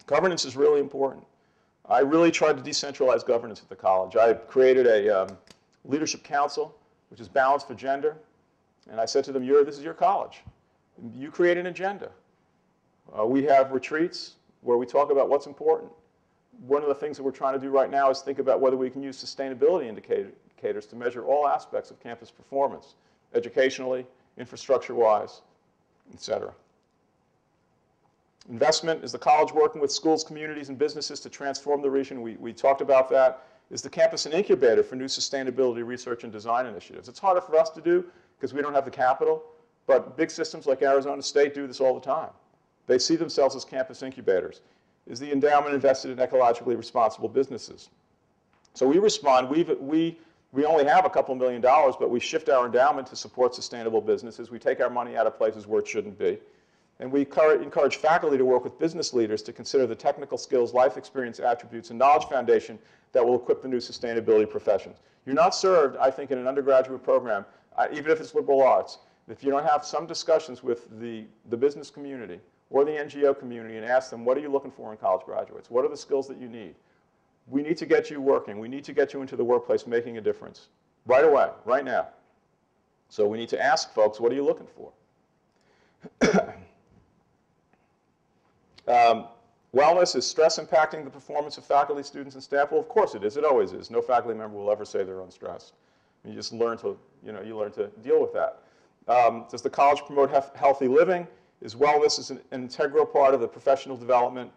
Governance is really important. I really tried to decentralize governance at the college. I created a leadership council, which is balanced for gender. And I said to them, this is your college. You create an agenda. We have retreats where we talk about what's important. One of the things that we're trying to do right now is think about whether we can use sustainability indicators to measure all aspects of campus performance, educationally, infrastructure-wise, et cetera. Investment is the college working with schools, communities, and businesses to transform the region. We talked about that. Is the campus an incubator for new sustainability research and design initiatives? It's harder for us to do because we don't have the capital, but big systems like Arizona State do this all the time. They see themselves as campus incubators. Is the endowment invested in ecologically responsible businesses? So we respond. We only have a couple $1 million, but we shift our endowment to support sustainable businesses. We take our money out of places where it shouldn't be. And we encourage faculty to work with business leaders to consider the technical skills, life experience attributes, and knowledge foundation that will equip the new sustainability professions. You're not served, I think, in an undergraduate program, even if it's liberal arts, if you don't have some discussions with the business community or the NGO community and ask them, what are you looking for in college graduates? What are the skills that you need? We need to get you working. We need to get you into the workplace making a difference right away, right now. So we need to ask folks, what are you looking for? Wellness, is stress impacting the performance of faculty, students, and staff? Well, of course it is. It always is. No faculty member will ever say they're unstressed. You just learn to, you learn to deal with that. Does the college promote healthy living? Is wellness an integral part of the professional development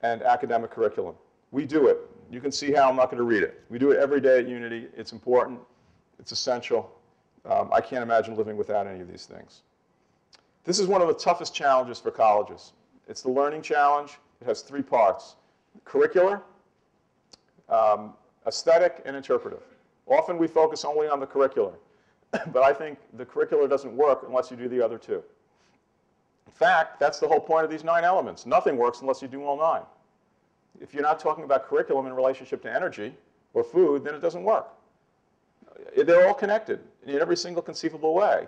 and academic curriculum? We do it. You can see how. I'm not going to read it. We do it every day at Unity. It's important. It's essential. I can't imagine living without any of these things. This is one of the toughest challenges for colleges. It's the learning challenge. It has 3 parts: curricular, aesthetic, and interpretive. Often we focus only on the curricular, but I think the curricular doesn't work unless you do the other 2. In fact, that's the whole point of these 9 elements. Nothing works unless you do all 9. If you're not talking about curriculum in relationship to energy or food, then it doesn't work. They're all connected in every single conceivable way.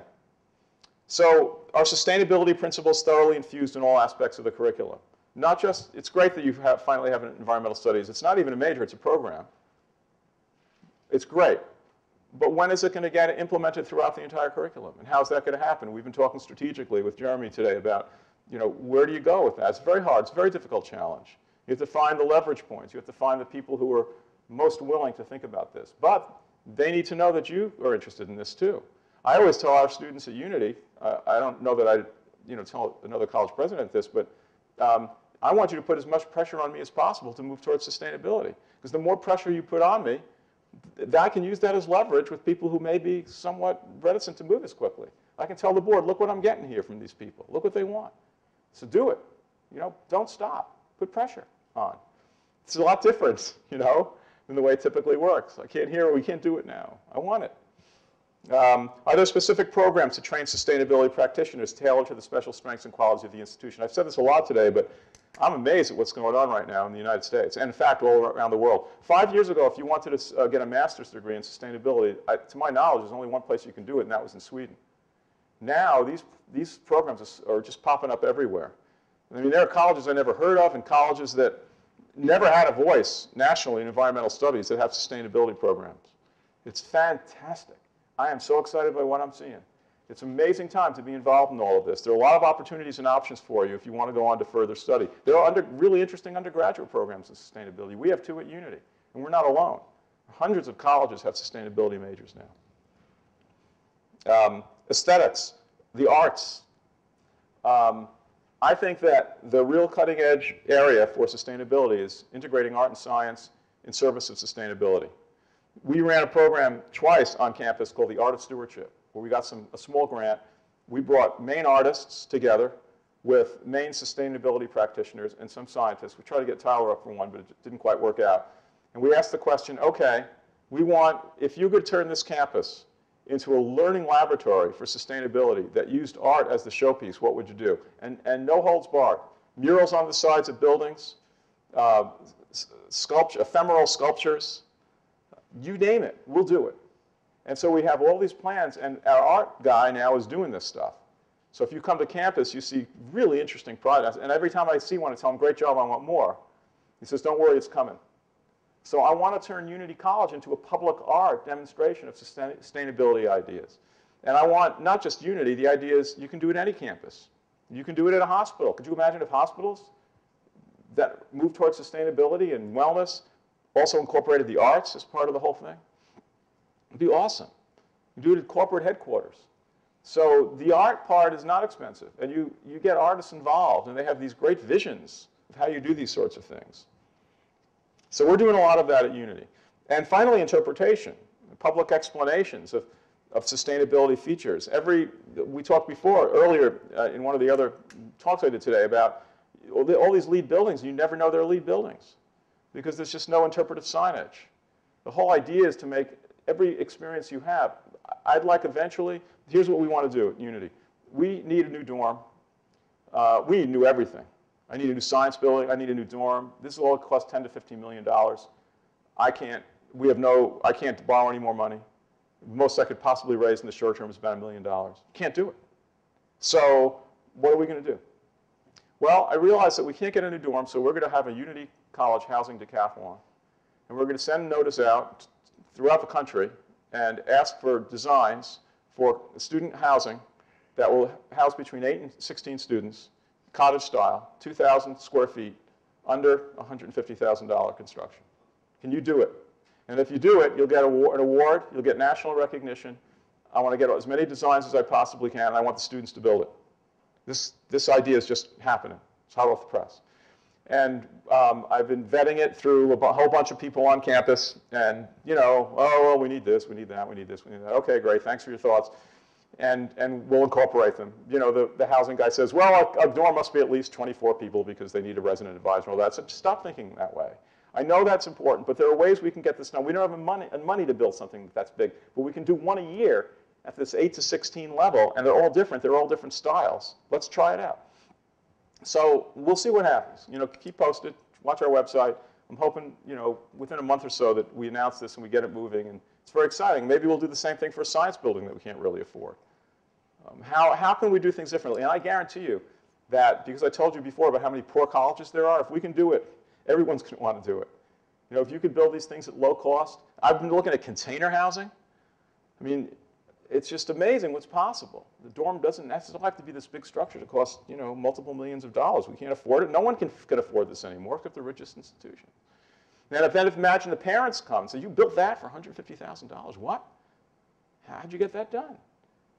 So our sustainability principles thoroughly infused in all aspects of the curriculum. Not just, it's great that you finally have an environmental studies. It's not even a major, it's a program. It's great. But when is it going to get implemented throughout the entire curriculum? And how's that going to happen? We've been talking strategically with Jeremy today about, where do you go with that? It's very hard. It's a very difficult challenge. You have to find the leverage points. You have to find the people who are most willing to think about this. But they need to know that you are interested in this too. I always tell our students at Unity, I don't know that I tell another college president this, but I want you to put as much pressure on me as possible to move towards sustainability. Because the more pressure you put on me, I can use that as leverage with people who may be somewhat reticent to move as quickly. I can tell the board, look what I'm getting here from these people. Look what they want. So do it. Don't stop. Put pressure on. It's a lot different, than the way it typically works. I can't hear it. We can't do it now. I want it. Are there specific programs to train sustainability practitioners tailored to the special strengths and qualities of the institution? I've said this a lot today, but I'm amazed at what's going on right now in the United States, and in fact, all around the world. 5 years ago, if you wanted to get a master's degree in sustainability, to my knowledge, there's only one place you can do it, and that was in Sweden. Now, these programs are just popping up everywhere. I mean, there are colleges I never heard of, and colleges that never had a voice nationally in environmental studies that have sustainability programs. It's fantastic. I am so excited by what I'm seeing. It's an amazing time to be involved in all of this. There are a lot of opportunities and options for you if you want to go on to further study. There are really interesting undergraduate programs in sustainability. We have 2 at Unity, and we're not alone. Hundreds of colleges have sustainability majors now. Aesthetics, the arts. I think that the real cutting-edge area for sustainability is integrating art and science in service of sustainability. We ran a program twice on campus called the Art of Stewardship, where we got a small grant. We brought Maine artists together with Maine sustainability practitioners and some scientists. We tried to get Tyler up for one, but it didn't quite work out. And we asked the question, okay, if you could turn this campus into a learning laboratory for sustainability that used art as the showpiece, what would you do? And no holds barred. Murals on the sides of buildings, ephemeral sculptures, you name it, we'll do it. And so we have all these plans, and our art guy now is doing this stuff. So if you come to campus, you see really interesting projects. And every time I see one, I tell them, great job, I want more. He says, don't worry, it's coming. So I want to turn Unity College into a public art demonstration of sustainability ideas. And I want not just Unity, the idea is you can do it at any campus. You can do it at a hospital. Could you imagine if hospitals that move towards sustainability and wellness also incorporated the arts as part of the whole thing? It'd be awesome. You do it at corporate headquarters. So the art part is not expensive, and you get artists involved, and they have these great visions of how you do these sorts of things. So we're doing a lot of that at Unity. And finally, interpretation, public explanations of sustainability features. We talked earlier in one of the other talks I did today about all these LEED buildings, and you never know they're LEED buildings because there's just no interpretive signage. The whole idea is to make every experience you have. I'd like eventually, here's what we want to do at Unity. We need a new dorm. We need new everything. I need a new science building. I need a new dorm. This will all cost $10 to $15 million. I can't borrow any more money. The most I could possibly raise in the short term is about $1 million. Can't do it. So what are we going to do? Well, I realized that we can't get a new dorm, so we're going to have a Unity College housing decathlon. And we're going to send a notice out throughout the country and ask for designs for student housing that will house between 8 and 16 students, cottage style, 2,000 square feet, under $150,000 construction. Can you do it? And if you do it, you'll get an award, you'll get national recognition. I want to get as many designs as I possibly can, and I want the students to build it. This idea is just happening. It's hot off the press. And I've been vetting it through a whole bunch of people on campus, and, oh, well, we need this, we need that, we need this, we need that. Okay, great, thanks for your thoughts. And we'll incorporate them. The housing guy says, well, a dorm must be at least 24 people because they need a resident advisor and all that. So stop thinking that way. I know that's important, but there are ways we can get this done. We don't have money to build something that's big, but we can do one a year at this 8 to 16 level, and they're all different. They're all different styles. Let's try it out. So we'll see what happens. Keep posted. Watch our website. I'm hoping, within a month or so that we announce this and we get it moving, and it's very exciting. Maybe we'll do the same thing for a science building that we can't really afford. How can we do things differently? And I guarantee you that, because I told you before about how many poor colleges there are, if we can do it, everyone's going to want to do it. If you could build these things at low cost. I've been looking at container housing. I mean, it's just amazing what's possible. The dorm doesn't necessarily have to be this big structure to cost, multiple millions of dollars. We can't afford it. No one can afford this anymore except the richest institution. And then imagine the parents come and say, you built that for $150,000. What? How'd you get that done?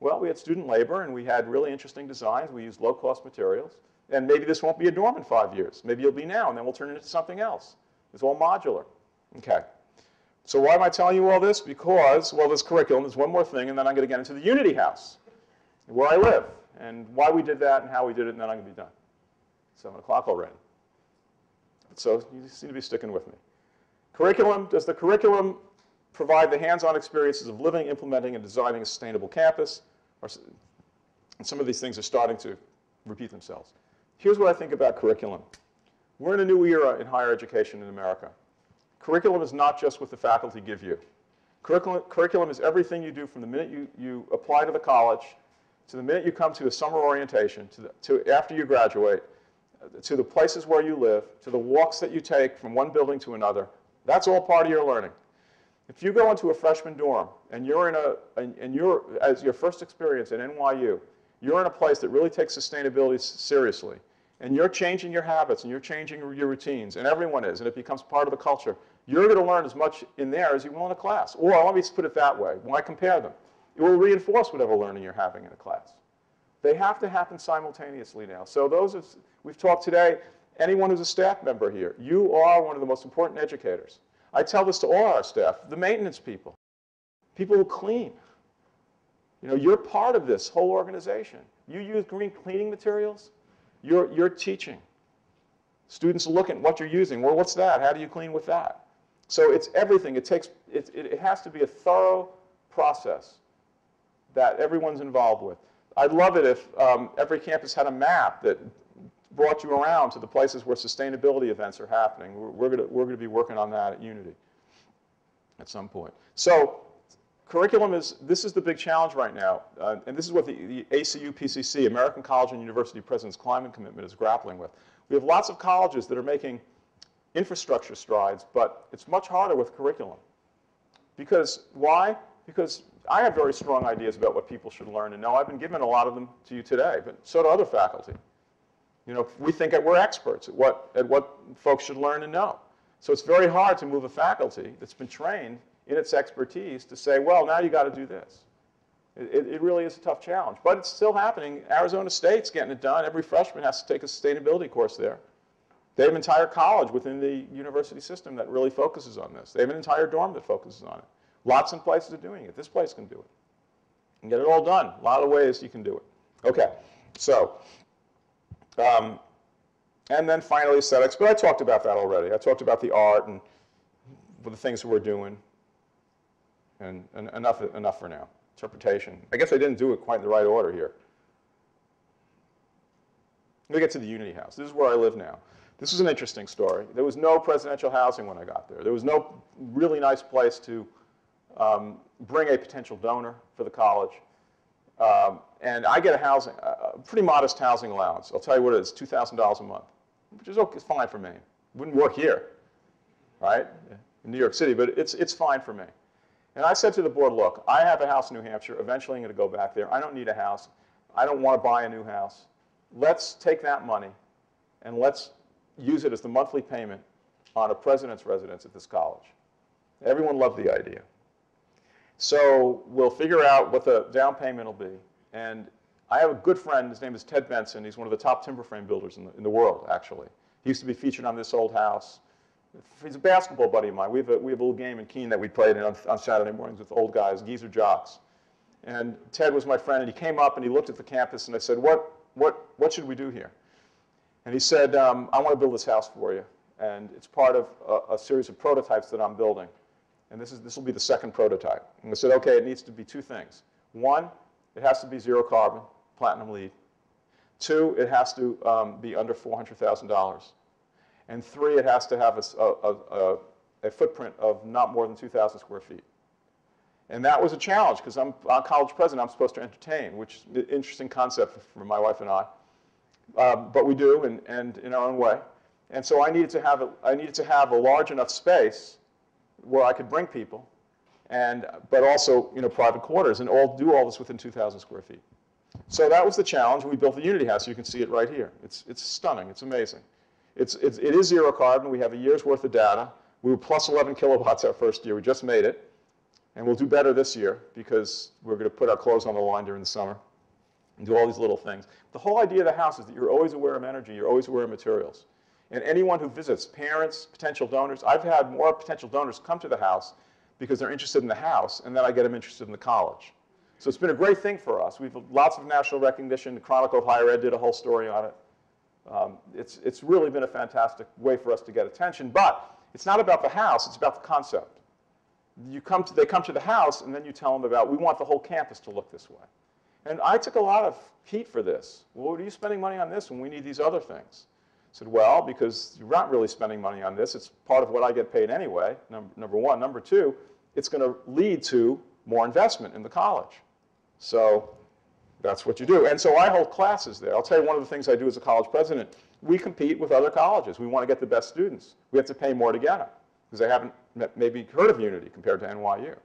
Well, we had student labor, and we had really interesting designs. We used low-cost materials. And maybe this won't be a dorm in 5 years. Maybe it'll be now, and then we'll turn it into something else. It's all modular. Okay. So why am I telling you all this? Because, well, this curriculum, there's one more thing, and then I'm going to get into the Unity House, where I live, and why we did that and how we did it, and then I'm going to be done. 7 o'clock already. So you seem to be sticking with me. Curriculum, does the curriculum provide the hands-on experiences of living, implementing, and designing a sustainable campus? And some of these things are starting to repeat themselves. Here's what I think about curriculum. We're in a new era in higher education in America. Curriculum is not just what the faculty give you. Curriculum is everything you do from the minute you apply to the college, to the minute you come to a summer orientation, to after you graduate, to the places where you live, to the walks that you take from one building to another. That's all part of your learning. If you go into a freshman dorm and you're as your first experience at NYU, you're in a place that really takes sustainability seriously, and you're changing your habits and you're changing your routines, and everyone is, and it becomes part of the culture, you're going to learn as much in there as you will in a class. Or let me put it that way. Why compare them? It will reinforce whatever learning you're having in a class. They have to happen simultaneously now. So we've talked today, anyone who's a staff member here, you are one of the most important educators. I tell this to all our staff, the maintenance people who clean. You're part of this whole organization. You use green cleaning materials, you're teaching. Students look at what you're using. Well, what's that? How do you clean with that? So it's everything. It has to be a thorough process that everyone's involved with. I'd love it if every campus had a map that brought you around to the places where sustainability events are happening. We're going to be working on that at Unity at some point. So curriculum this is the big challenge right now, and this is what the ACU PCC, American College and University President's Climate Commitment, is grappling with. We have lots of colleges that are making infrastructure strides, but it's much harder with curriculum. Because, why? Because I have very strong ideas about what people should learn and know. I've been giving a lot of them to you today, but so do other faculty. You know, we think that we're experts at what folks should learn and know. So it's very hard to move a faculty that's been trained in its expertise to say, well, now you got to do this. It really is a tough challenge, but it's still happening. Arizona State's getting it done. Every freshman has to take a sustainability course there. They have an entire college within the university system that really focuses on this. They have an entire dorm that focuses on it. Lots of places are doing it. This place can do it. And get it all done. A lot of ways you can do it. Okay, so, and then finally aesthetics, but I talked about that already. I talked about the art and the things that we're doing, and enough for now. Interpretation. I guess I didn't do it quite in the right order here. Let me get to the Unity House. This is where I live now. This is an interesting story. There was no presidential housing when I got there. There was no really nice place to bring a potential donor for the college. And I get a pretty modest housing allowance. I'll tell you what it is, $2,000 a month, which is okay, it's fine for Maine. Wouldn't work here, right, in New York City, but it's fine for me. And I said to the board, look, I have a house in New Hampshire. Eventually I'm going to go back there. I don't need a house. I don't want to buy a new house. Let's take that money and let's use it as the monthly payment on a president's residence at this college. Everyone loved the idea. So we'll figure out what the down payment will be. And I have a good friend. His name is Ted Benson. He's one of the top timber frame builders in the world, actually. He used to be featured on This Old House. He's a basketball buddy of mine. We have a little game in Keene that we played in on Saturday mornings with old guys, geezer jocks. And Ted was my friend, and he came up and he looked at the campus, and I said, what should we do here? And he said, I want to build this house for you. And it's part of a series of prototypes that I'm building. And this will be the second prototype. And I said, okay, it needs to be two things. One, it has to be zero carbon, platinum LEED. Two, it has to be under $400,000. And three, it has to have a footprint of not more than 2,000 square feet. And that was a challenge, because I'm college president. I'm supposed to entertain, which is an interesting concept for my wife and I. But we do, and in our own way. And so I needed to have a large enough space where I could bring people, but also private quarters, and do all this within 2,000 square feet. So that was the challenge. We built the Unity House. You can see it right here. It's stunning. It's amazing. It is zero carbon. We have a year's worth of data. We were plus 11 kilowatts our first year. We just made it. And we'll do better this year because we're going to put our clothes on the line during the summer and do all these little things. The whole idea of the house is that you're always aware of energy. You're always aware of materials. And anyone who visits, parents, potential donors, I've had more potential donors come to the house because they're interested in the house, and then I get them interested in the college. So it's been a great thing for us. We've lots of national recognition. The Chronicle of Higher Ed did a whole story on it. It's really been a fantastic way for us to get attention. But it's not about the house. It's about the concept. They come to the house, and then you tell them about, we want the whole campus to look this way. And I took a lot of heat for this. Well, what are you spending money on this when we need these other things? I said, well, because you're not really spending money on this. It's part of what I get paid anyway, number one. Number two, it's going to lead to more investment in the college. So that's what you do. And so I hold classes there. I'll tell you one of the things I do as a college president. We compete with other colleges. We want to get the best students. We have to pay more to get them because they haven't maybe heard of Unity compared to NYU.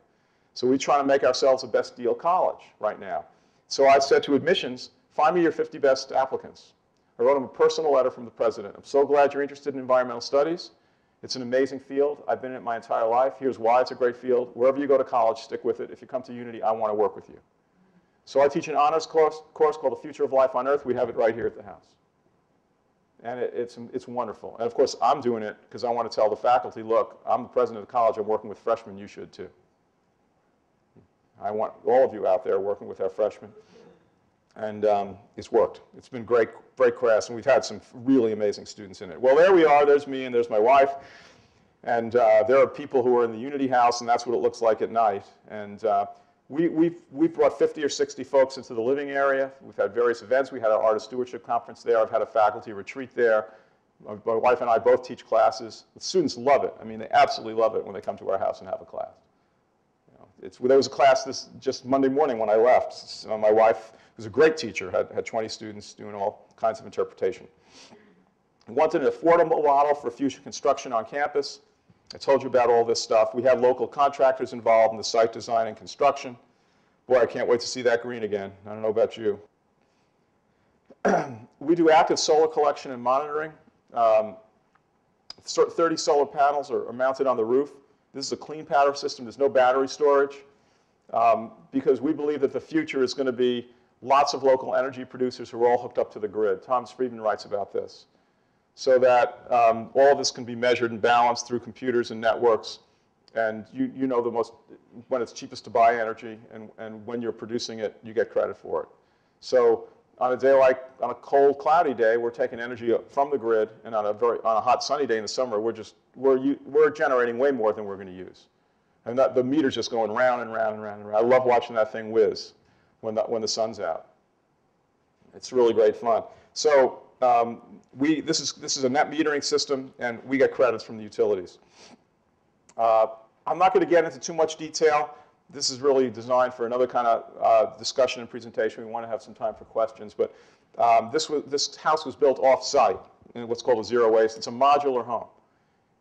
So we try to make ourselves a best deal college right now. So I said to admissions, find me your 50 best applicants. I wrote them a personal letter from the president. I'm so glad you're interested in environmental studies. It's an amazing field. I've been in it my entire life. Here's why it's a great field. Wherever you go to college, stick with it. If you come to Unity, I want to work with you. So I teach an honors course called The Future of Life on Earth. We have it right here at the house. And it's wonderful. And of course, I'm doing it because I want to tell the faculty, look, I'm the president of the college. I'm working with freshmen. You should too. I want all of you out there working with our freshmen. And it's worked. It's been great class, and we've had some really amazing students in it. Well, there we are. There's me, and there's my wife. And there are people who are in the Unity House, and that's what it looks like at night. And we've brought 50 or 60 folks into the living area. We've had various events. We had our Artist Stewardship Conference there. I've had a faculty retreat there. My wife and I both teach classes. The students love it. I mean, they absolutely love it when they come to our house and have a class. There was a class just Monday morning when I left. So my wife, who's a great teacher, had 20 students doing all kinds of interpretation. We wanted an affordable model for future construction on campus. I told you about all this stuff. We had local contractors involved in the site design and construction. Boy, I can't wait to see that green again. I don't know about you. We do active solar collection and monitoring. 30 solar panels are mounted on the roof. This is a clean power system. There's no battery storage because we believe that the future is going to be lots of local energy producers who are all hooked up to the grid. Thomas Friedman writes about this. So that all of this can be measured and balanced through computers and networks. And you know when it's cheapest to buy energy and when you're producing it, you get credit for it. So on a cold, cloudy day, we're taking energy from the grid, and on a hot, sunny day in the summer, we're generating way more than we're going to use. And the meter's just going round and round and round and round. I love watching that thing whiz when the sun's out. It's really great fun. So this is a net metering system, and we get credits from the utilities. I'm not going to get into too much detail. This is really designed for another kind of discussion and presentation. We want to have some time for questions. But this house was built off-site in what's called a zero waste. It's a modular home.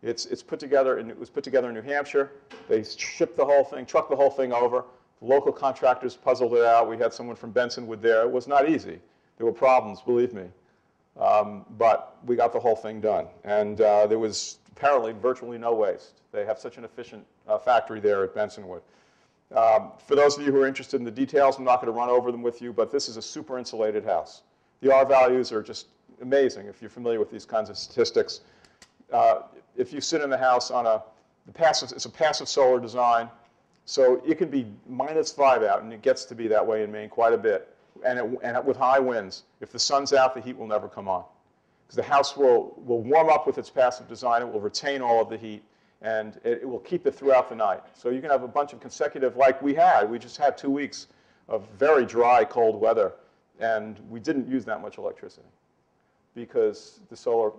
It was put together in New Hampshire. They shipped the whole thing, trucked the whole thing over. The local contractors puzzled it out. We had someone from Bensonwood there. It was not easy. There were problems, believe me. But we got the whole thing done. And there was apparently virtually no waste. They have such an efficient factory there at Bensonwood. For those of you who are interested in the details, I'm not going to run over them with you, but this is a super insulated house. The R values are just amazing if you're familiar with these kinds of statistics. If you sit in the house on it's a passive solar design, so it can be -5 out, and it gets to be that way in Maine quite a bit. And with high winds, if the sun's out, the heat will never come on. Because the house will warm up with its passive design, it will retain all of the heat, and it will keep it throughout the night. So you can have a bunch of consecutive, like we just had 2 weeks of very dry, cold weather, and we didn't use that much electricity because the solar,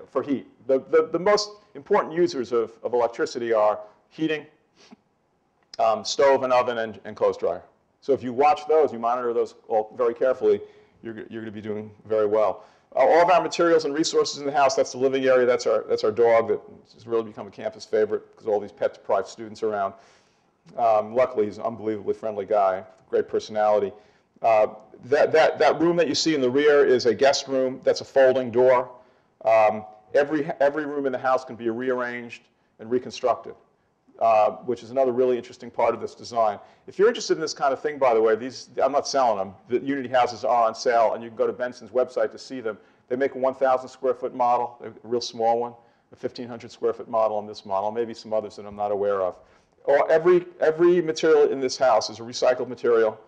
for heat. The most important users of electricity are heating, stove and oven, and clothes dryer. So if you watch those, you monitor those all very carefully, you're going to be doing very well. All of our materials and resources in the house, that's the living area, that's our dog that has really become a campus favorite because all these pet-deprived students around. Luckily, he's an unbelievably friendly guy, great personality. That room that you see in the rear is a guest room. That's a folding door. Every room in the house can be rearranged and reconstructed, which is another really interesting part of this design. If you're interested in this kind of thing, by the way, I'm not selling them. The Unity houses are on sale, and you can go to Benson's website to see them. They make a 1,000 square foot model, a real small one, a 1,500 square foot model on this model, maybe some others that I'm not aware of. Every material in this house is a recycled material,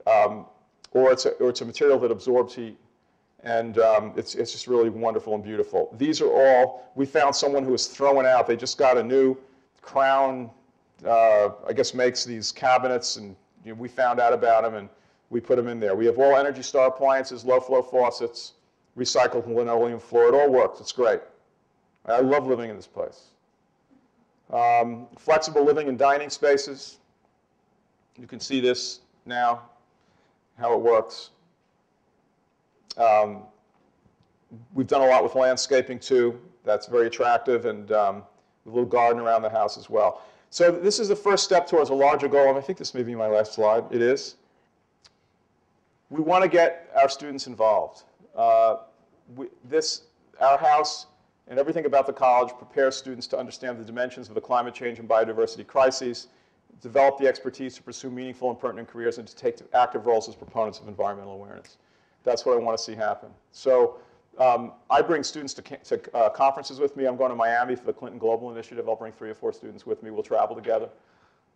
or it's a material that absorbs heat. And it's just really wonderful and beautiful. These are all, we found someone who was throwing out, they just got a new Crown, I guess, makes these cabinets, and we found out about them, and we put them in there. We have all Energy Star appliances, low-flow faucets, recycled linoleum floor. It all works. It's great. I love living in this place. Flexible living and dining spaces. You can see this now, how it works. We've done a lot with landscaping, too. That's very attractive, and a little garden around the house as well. So this is the first step towards a larger goal, and I think this may be my last slide. It is. We want to get our students involved. Our house and everything about the college prepares students to understand the dimensions of the climate change and biodiversity crises, develop the expertise to pursue meaningful and pertinent careers, and to take active roles as proponents of environmental awareness. That's what I want to see happen. So I bring students to conferences with me. I'm going to Miami for the Clinton Global Initiative. I'll bring 3 or 4 students with me. We'll travel together.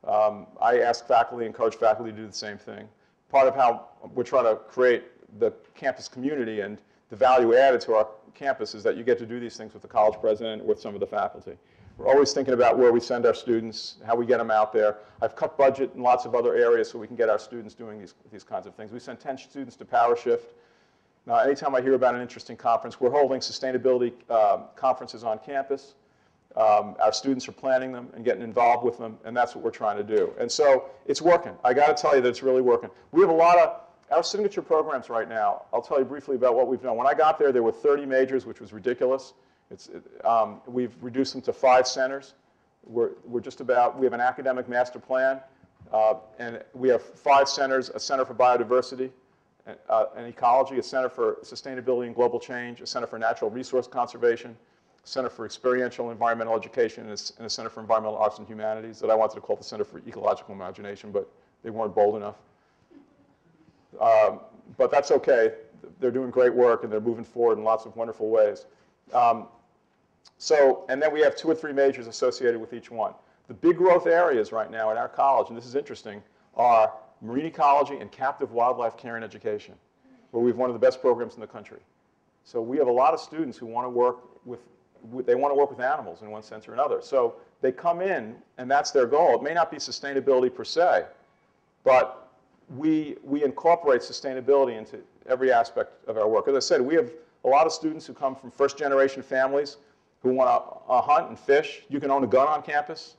I ask faculty, encourage faculty to do the same thing. Part of how we're trying to create the campus community and the value added to our campus is that you get to do these things with the college president or with some of the faculty. We're always thinking about where we send our students, how we get them out there. I've cut budget in lots of other areas so we can get our students doing these kinds of things. We send 10 students to PowerShift. Anytime I hear about an interesting conference, we're holding sustainability conferences on campus. Our students are planning them and getting involved with them, and that's what we're trying to do. And so it's working. I got to tell you that it's really working. We have a lot of our signature programs right now. I'll tell you briefly about what we've done. When I got there were 30 majors, which was ridiculous. We've reduced them to 5 centers. We have an academic master plan, and we have 5 centers: a center for biodiversity and ecology, a center for sustainability and global change, a center for natural resource conservation, Center for Experiential Environmental Education, and a Center for Environmental Arts and Humanities that I wanted to call the Center for Ecological Imagination, but they weren't bold enough. But that's okay. They're doing great work, and they're moving forward in lots of wonderful ways. And then we have 2 or 3 majors associated with each one. The big growth areas right now at our college, and this is interesting, are marine ecology and captive wildlife care and education, where we have one of the best programs in the country. So we have a lot of students who want to work with animals in one sense or another. So they come in, and that's their goal. It may not be sustainability per se, but we incorporate sustainability into every aspect of our work. As I said, we have a lot of students who come from first-generation families who want to hunt and fish. You can own a gun on campus.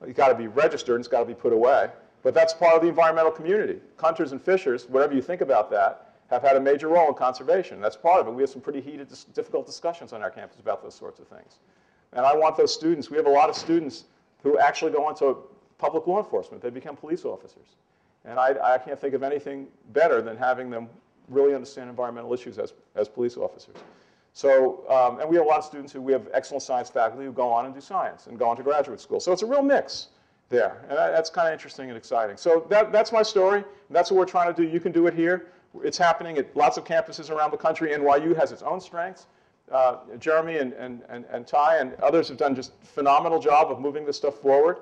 You've got to be registered, and it's got to be put away. But that's part of the environmental community. Hunters and fishers, whatever you think about that, have had a major role in conservation. That's part of it. We have some pretty heated, difficult discussions on our campus about those sorts of things. And I want those students, we have a lot of students who actually go into public law enforcement. They become police officers. And I can't think of anything better than having them really understand environmental issues as police officers. So, and we have a lot of students we have excellent science faculty who go on and do science and go on to graduate school. So it's a real mix there. And that's kind of interesting and exciting. So that's my story. That's what we're trying to do. You can do it here. It's happening at lots of campuses around the country. NYU has its own strengths. Jeremy and Ty and others have done just a phenomenal job of moving this stuff forward.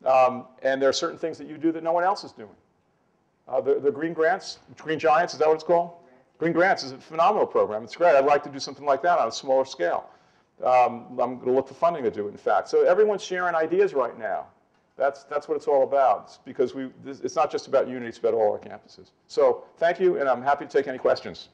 And there are certain things that you do that no one else is doing. The Green Grants, Green Giants, is that what it's called? Green Grants is a phenomenal program. It's great. I'd like to do something like that on a smaller scale. I'm going to look for funding to do it, in fact. So everyone's sharing ideas right now. That's what it's all about. It's because it's not just about Unity, it's about all our campuses. So thank you, and I'm happy to take any questions.